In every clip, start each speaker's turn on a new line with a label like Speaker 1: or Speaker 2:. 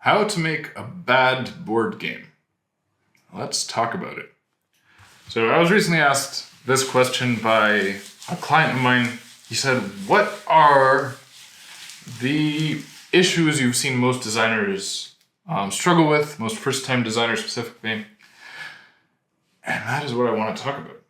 Speaker 1: How to make a bad board game. Let's talk about it. So I was recently asked this question by a client of mine. He said, what are the issues you've seen most designers struggle with, most first-time designers specifically? And that is what I want to talk about.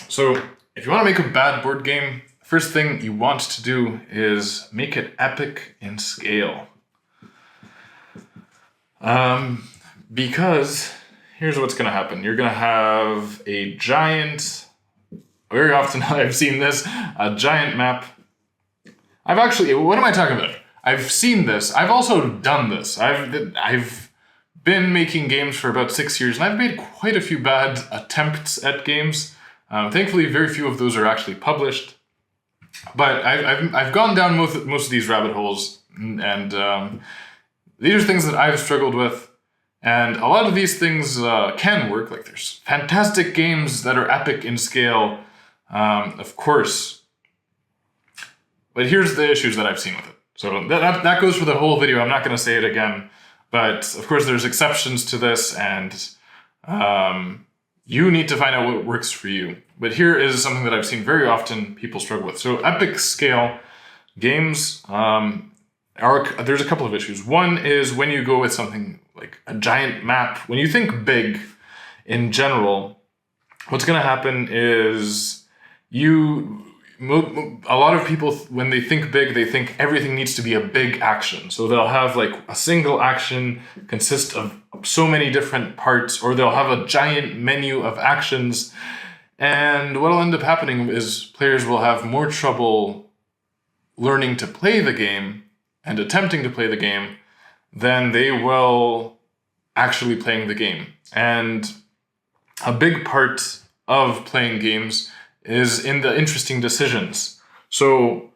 Speaker 1: So if you want to make a bad board game, the first thing you want to do is make it epic in scale. Because here's what's going to happen. You're going to have a giant, very often I've seen this, a giant map. What am I talking about? I've seen this. I've also done this. I've been making games for about 6 years, and I've made quite a few bad attempts at games. Thankfully, very few of those are actually published. But I've gone down most of these rabbit holes, and these are things that I've struggled with. And a lot of these things can work. Like there's fantastic games that are epic in scale, of course. But here's the issues that I've seen with it. So that goes for the whole video. I'm not going to say it again. But of course, there's exceptions to this, and you need to find out what works for you. But here is something that I've seen very often people struggle with. So epic scale games, there's a couple of issues. One is when you go with something like a giant map. When you think big in general, what's going to happen is a lot of people, when they think big, they think everything needs to be a big action. So they'll have like a single action consist of so many different parts, or they'll have a giant menu of actions. And what will end up happening is players will have more trouble learning to play the game and attempting to play the game than they will actually playing the game. And a big part of playing games is in the interesting decisions. So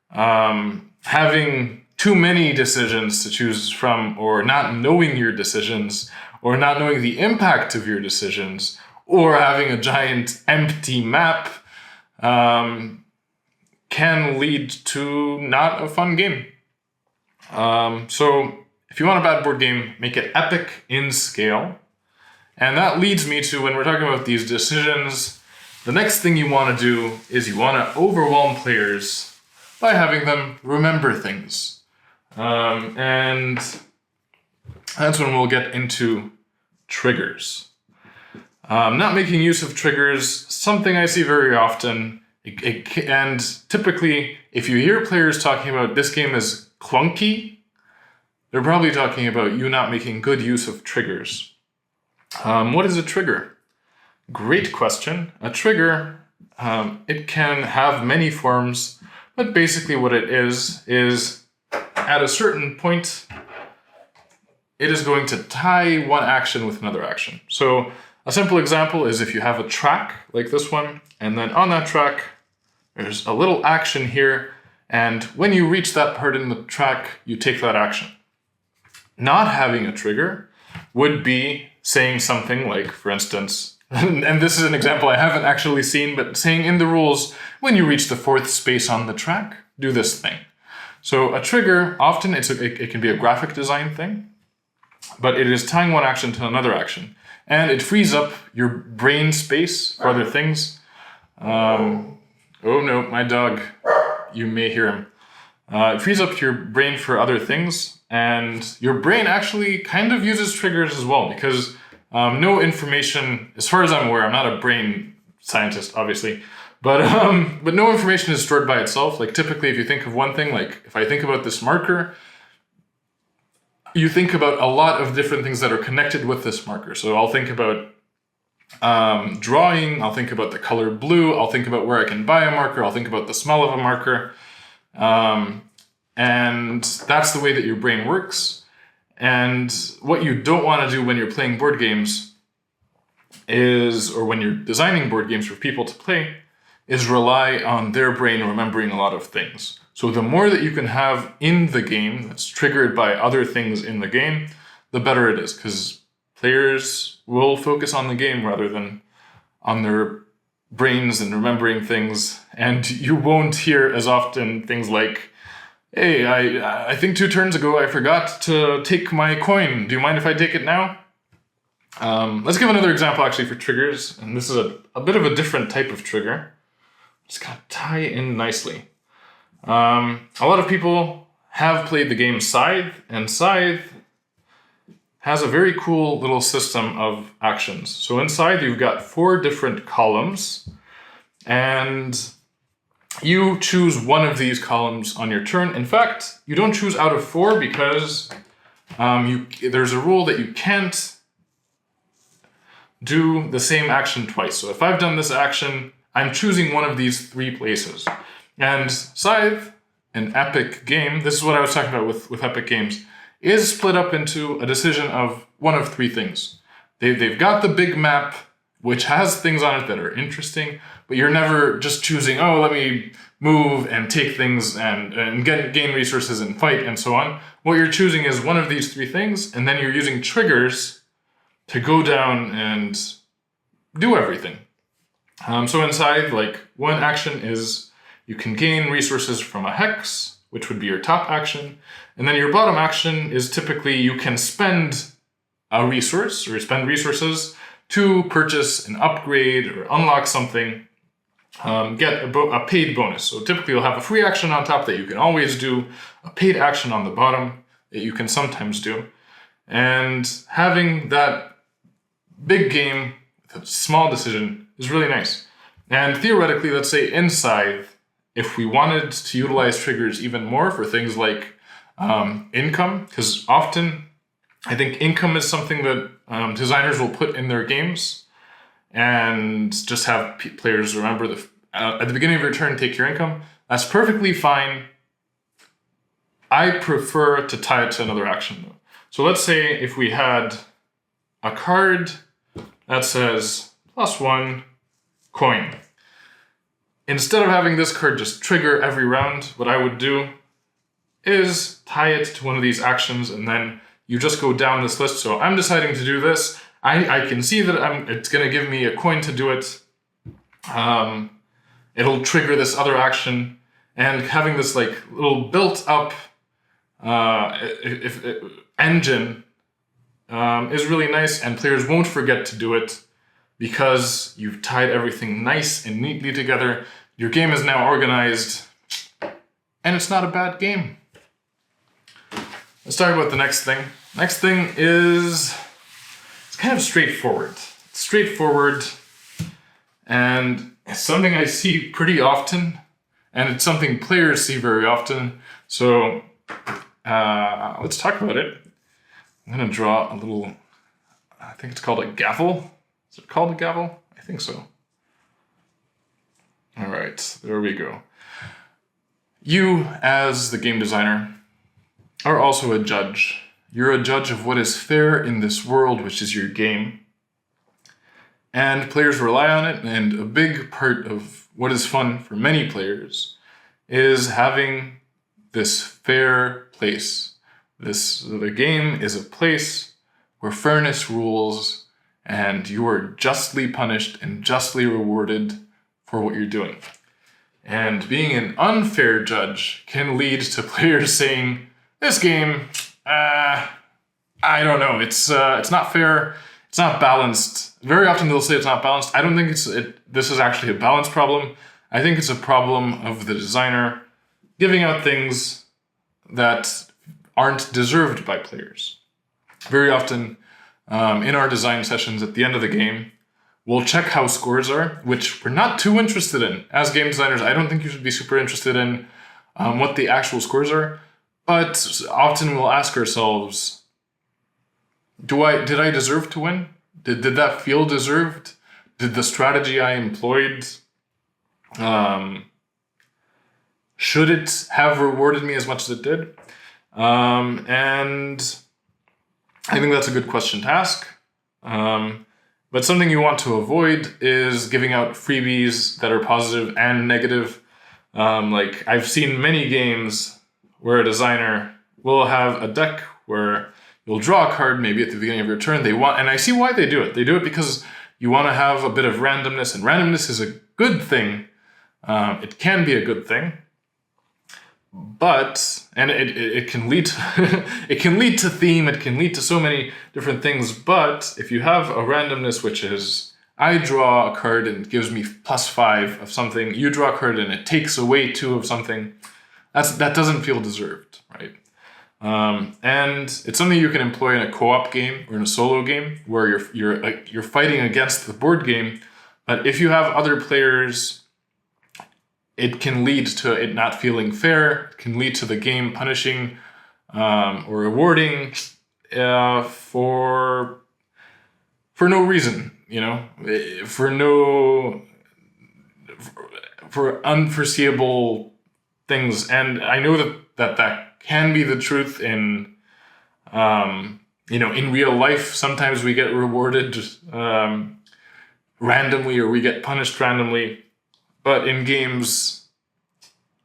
Speaker 1: having too many decisions to choose from, or not knowing your decisions, or not knowing the impact of your decisions, or having a giant empty map can lead to not a fun game. So if you want a bad board game, make it epic in scale. And that leads me to, when we're talking about these decisions, the next thing you want to do is you want to overwhelm players by having them remember things. And that's when we'll get into triggers. Not making use of triggers, something I see very often. And typically, if you hear players talking about this game is clunky, they're probably talking about you not making good use of triggers. What is a trigger? Great question. A trigger, it can have many forms, but basically what it is at a certain point, it is going to tie one action with another action. So a simple example is if you have a track like this one, and then on that track, there's a little action here, and when you reach that part in the track, you take that action. Not having a trigger would be saying something like, for instance, and this is an example I haven't actually seen, but saying in the rules, when you reach the fourth space on the track, do this thing. So a trigger, often it can be a graphic design thing, but it is tying one action to another action. And it frees up your brain space for other things. Oh no, my dog, you may hear him. It frees up your brain for other things, and your brain actually kind of uses triggers as well, because no information, as far as I'm aware, I'm not a brain scientist, obviously, but no information is stored by itself. Like typically, if you think of one thing, like if I think about this marker, you think about a lot of different things that are connected with this marker. So I'll think about drawing, I'll think about the color blue, I'll think about where I can buy a marker, I'll think about the smell of a marker. And that's the way that your brain works. And what you don't want to do when you're playing board games or when you're designing board games for people to play, is rely on their brain remembering a lot of things. So the more that you can have in the game that's triggered by other things in the game, the better it is, because players will focus on the game rather than on their brains and remembering things. And you won't hear as often things like, Hey, I think 2 turns ago I forgot to take my coin. Do you mind if I take it now? Let's give another example actually for triggers, and this is a bit of a different type of trigger. Just gotta tie in nicely. A lot of people have played the game Scythe, and Scythe has a very cool little system of actions. So in Scythe, you've got 4 different columns, and you choose one of these columns on your turn. In fact, you don't choose out of 4 because there's a rule that you can't do the same action twice. So if I've done this action, I'm choosing one of these 3 places. And Scythe, an epic game, this is what I was talking about with epic games, is split up into a decision of one of 3 things. They've got the big map, which has things on it that are interesting, but you're never just choosing, oh, let me move and take things and gain resources and fight and so on. What you're choosing is one of these 3 things, and then you're using triggers to go down and do everything. So inside, like, one action is you can gain resources from a hex, which would be your top action. And then your bottom action is typically you can spend a resource or spend resources to purchase an upgrade or unlock something, get a paid bonus. So typically you'll have a free action on top that you can always do, a paid action on the bottom that you can sometimes do. And having that big game with a small decision is really nice. And theoretically, let's say in Scythe, if we wanted to utilize triggers even more for things like income, because often I think income is something that designers will put in their games and just have players remember at the beginning of your turn, take your income. That's perfectly fine. I prefer to tie it to another action though. So let's say if we had a card that says +1 coin. Instead of having this card just trigger every round, what I would do is tie it to one of these actions, and then you just go down this list. So I'm deciding to do this. I can see that it's going to give me a coin to do it. It'll trigger this other action, and having this like little built up engine is really nice, and players won't forget to do it because you've tied everything nice and neatly together. Your game is now organized, and it's not a bad game. Let's talk about the next thing. Next thing is, it's kind of straightforward. It's straightforward, and it's something I see pretty often, and it's something players see very often. So let's talk about it. I'm going to draw a little, I think it's called a gavel. Is it called a gavel? I think so. All right, there we go. You, as the game designer, are also a judge. You're a judge of what is fair in this world, which is your game. And players rely on it, and a big part of what is fun for many players is having this fair place. The game is a place where fairness rules, and you are justly punished and justly rewarded for what you're doing. And being an unfair judge can lead to players saying, this game, I don't know, it's not fair, it's not balanced. Very often they'll say it's not balanced. I don't think this is actually a balance problem. I think it's a problem of the designer giving out things that aren't deserved by players. Very often in our design sessions at the end of the game, we'll check how scores are, which we're not too interested in. As game designers, I don't think you should be super interested in what the actual scores are, but often we'll ask ourselves, did I deserve to win? Did that feel deserved? Did the strategy I employed, should it have rewarded me as much as it did? And I think that's a good question to ask. But something you want to avoid is giving out freebies that are positive and negative. Like I've seen many games where a designer will have a deck where you'll draw a card maybe at the beginning of your turn. And I see why they do it. They do it because you want to have a bit of randomness, and randomness is a good thing. It can be a good thing. But it can lead to it can lead to theme, it can lead to so many different things. But if you have a randomness, which is I draw a card and it gives me +5 of something, you draw a card and it takes away 2 of something, that doesn't feel deserved, right? And it's something you can employ in a co-op game or in a solo game where you're fighting against the board game. But if you have other players, it can lead to it not feeling fair. It can lead to the game punishing or rewarding for no reason, for unforeseeable things. And I know that can be the truth in in real life. Sometimes we get rewarded randomly or we get punished randomly. But in games,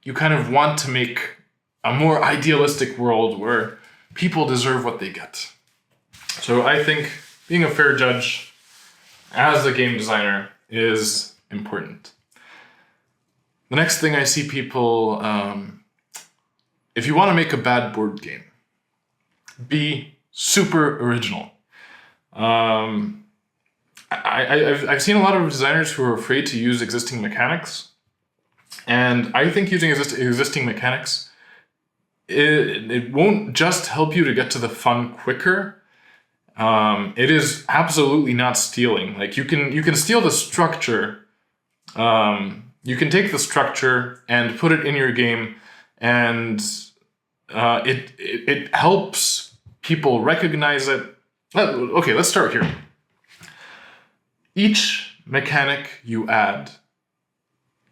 Speaker 1: you kind of want to make a more idealistic world where people deserve what they get. So I think being a fair judge as a game designer is important. The next thing I see people, if you want to make a bad board game, be super original. I've seen a lot of designers who are afraid to use existing mechanics, and I think using existing mechanics, it won't just help you to get to the fun quicker. It is absolutely not stealing. Like you can steal the structure. You can take the structure and put it in your game, and it helps people recognize it. Okay, let's start here. Each mechanic you add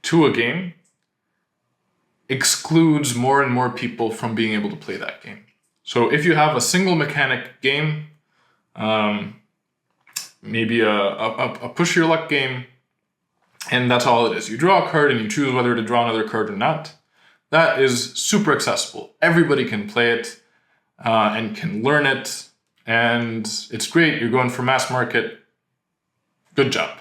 Speaker 1: to a game excludes more and more people from being able to play that game. So if you have a single mechanic game, maybe a push your luck game, and that's all it is. You draw a card and you choose whether to draw another card or not. That is super accessible. Everybody can play it and can learn it, and it's great. You're going for mass market. Good job.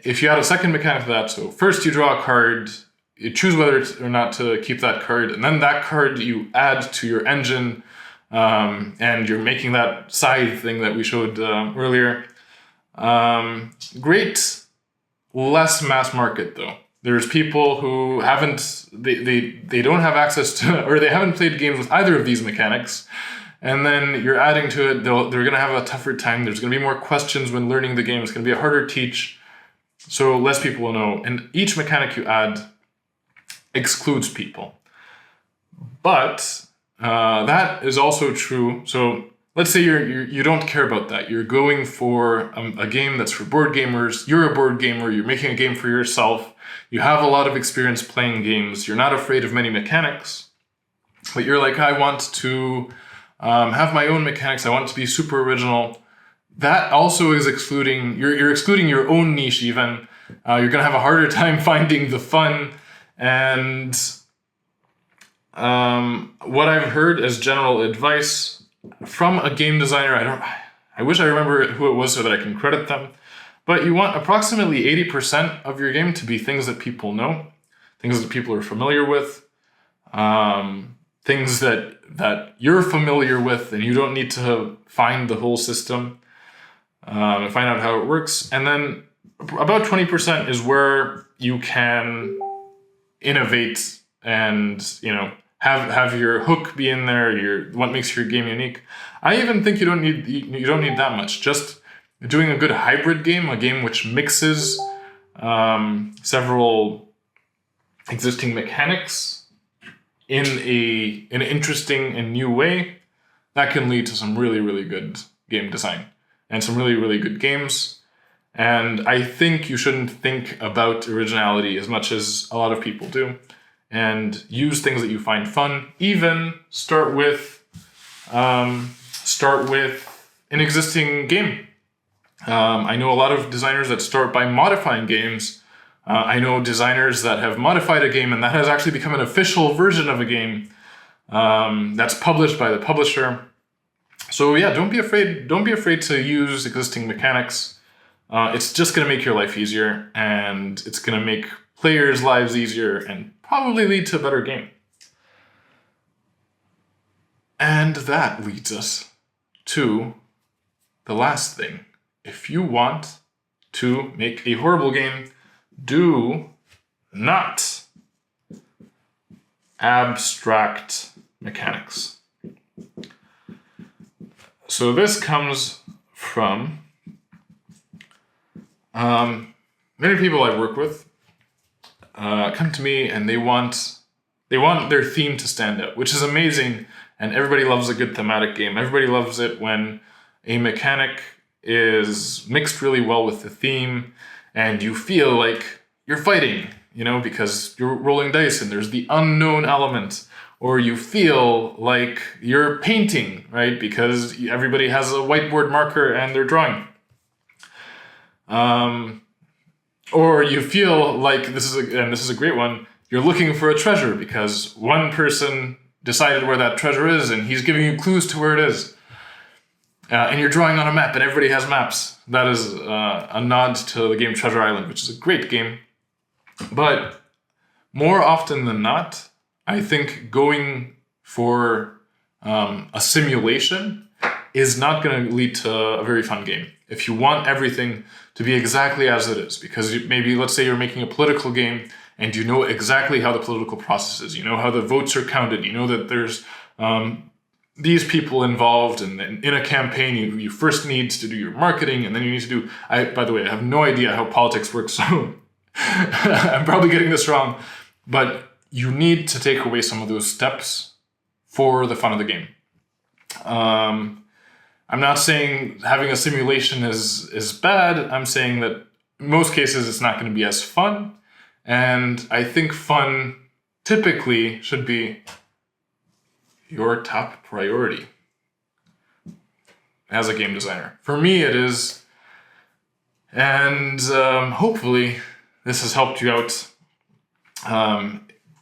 Speaker 1: If you add a second mechanic to that, so first you draw a card, you choose whether or not to keep that card, and then that card you add to your engine, and you're making that side thing that we showed earlier. Great. Less mass market though. There's people who they don't have access to, or they haven't played games with either of these mechanics. And then you're adding to it, they're going to have a tougher time. There's going to be more questions when learning the game. It's going to be a harder teach. So less people will know. And each mechanic you add excludes people. But that is also true. So let's say you don't care about that. You're going for a game that's for board gamers. You're a board gamer. You're making a game for yourself. You have a lot of experience playing games. You're not afraid of many mechanics. But you're like, I want to have my own mechanics. I want it to be super original. That also is excluding, you're excluding your own niche even. You're going to have a harder time finding the fun. And what I've heard as general advice from a game designer, I wish I remember who it was so that I can credit them, but you want approximately 80% of your game to be things that people know, things that people are familiar with, things that you're familiar with, and you don't need to find the whole system and find out how it works. And then about 20% is where you can innovate and have your hook be in there, what makes your game unique. I even think you don't need that much. Just doing a good hybrid game, a game which mixes several existing mechanics in an interesting and new way, that can lead to some really, really good game design and some really, really good games. And I think you shouldn't think about originality as much as a lot of people do, and use things that you find fun. Even start with an existing game. I know a lot of designers that start by modifying games. I know designers that have modified a game and that has actually become an official version of a game that's published by the publisher. So yeah, don't be afraid to use existing mechanics. It's just going to make your life easier, and it's going to make players' lives easier and probably lead to a better game. And that leads us to the last thing. If you want to make a horrible game, do not abstract mechanics. So this comes from many people I work with come to me and they want their theme to stand out, which is amazing. And everybody loves a good thematic game. Everybody loves it when a mechanic is mixed really well with the theme and you feel like you're fighting, because you're rolling dice and there's the unknown element. Or you feel like you're painting, right? Because everybody has a whiteboard marker and they're drawing. Or you feel like, this is a great one, you're looking for a treasure because one person decided where that treasure is and he's giving you clues to where it is. And you're drawing on a map and everybody has maps. That is a nod to the game Treasure Island, which is a great game. But more often than not, I think going for a simulation is not going to lead to a very fun game. If you want everything to be exactly as it is, because maybe, let's say you're making a political game and you know exactly how the political process is, you know how the votes are counted, you know that there's these people involved, and in a campaign you first need to do your marketing, and then you need to do, by the way, I have no idea how politics works, so I'm probably getting this wrong, but you need to take away some of those steps for the fun of the game. I'm not saying having a simulation is bad. I'm saying that in most cases it's not going to be as fun. And I think fun typically should be your top priority as a game designer. For me it is. And hopefully this has helped you out.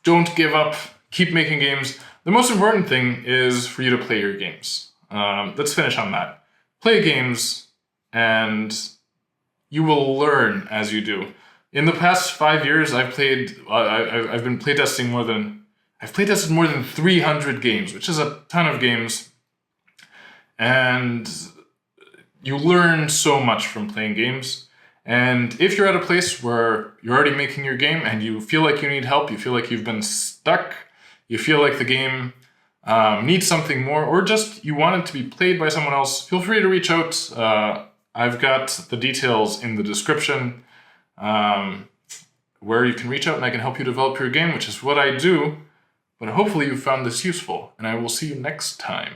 Speaker 1: Don't give up. Keep making games. The most important thing is for you to play your games. Let's finish on that. Play games, and you will learn as you do. In the past 5 years, I've been playtesting I've playtested more than 300 games, which is a ton of games. And you learn so much from playing games. And if you're at a place where you're already making your game and you feel like you need help, you feel like you've been stuck, you feel like the game needs something more, or just you want it to be played by someone else, feel free to reach out. I've got the details in the description where you can reach out and I can help you develop your game, which is what I do. But hopefully you found this useful, and I will see you next time.